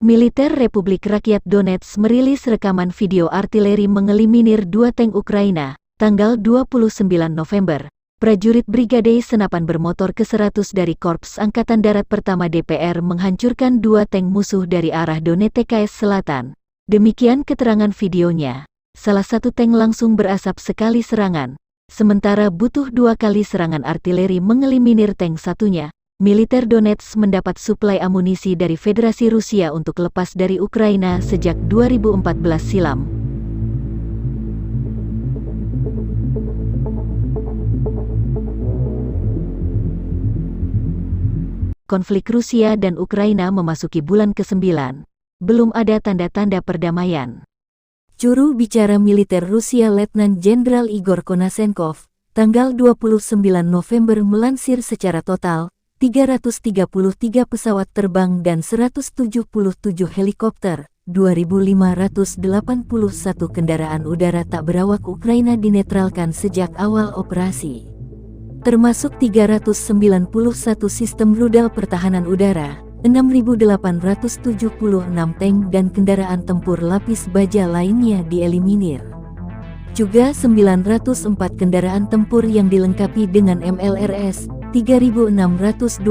Militer Republik Rakyat Donetsk merilis rekaman video artileri mengeliminir 2 tank Ukraina, tanggal 29 November. Prajurit Brigade Senapan Bermotor ke-100 dari Korps Angkatan Darat Pertama DPR menghancurkan 2 tank musuh dari arah Donetsk Selatan. Demikian keterangan videonya. Salah satu tank langsung berasap sekali serangan, sementara butuh 2 kali serangan artileri mengeliminir tank satunya. Militer Donetsk mendapat suplai amunisi dari Federasi Rusia untuk lepas dari Ukraina sejak 2014 silam. Konflik Rusia dan Ukraina memasuki bulan ke-9. Belum ada tanda-tanda perdamaian. Juru bicara militer Rusia Letnan Jenderal Igor Konashenkov, tanggal 29 November melansir secara total, 333 pesawat terbang dan 177 helikopter, 2.581 kendaraan udara tak berawak Ukraina dinetralkan sejak awal operasi. Termasuk 391 sistem rudal pertahanan udara, 6.876 tank dan kendaraan tempur lapis baja lainnya dieliminir. Juga 904 kendaraan tempur yang dilengkapi dengan MLRS, 3.628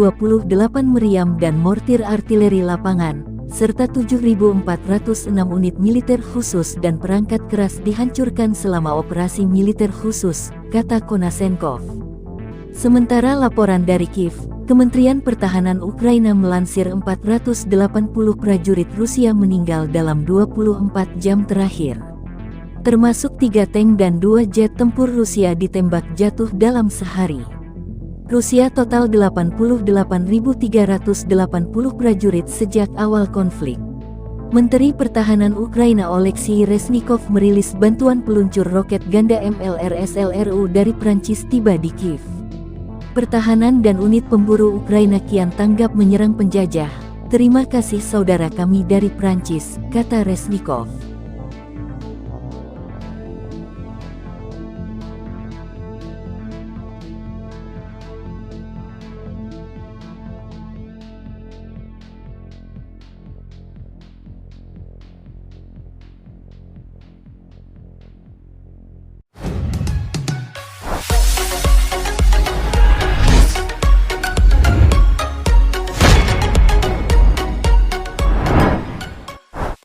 meriam dan mortir artileri lapangan, serta 7.406 unit militer khusus dan perangkat keras dihancurkan selama operasi militer khusus, kata Konashenkov. Sementara laporan dari Kiev, Kementerian Pertahanan Ukraina melansir 480 prajurit Rusia meninggal dalam 24 jam terakhir. Termasuk 3 tank dan 2 jet tempur Rusia ditembak jatuh dalam sehari. Rusia total 88.380 prajurit sejak awal konflik. Menteri Pertahanan Ukraina Oleksiy Reznikov merilis bantuan peluncur roket ganda MLRS-LRU dari Prancis tiba di Kiev. Pertahanan dan unit pemburu Ukraina kian tanggap menyerang penjajah. Terima kasih saudara kami dari Prancis, kata Reznikov.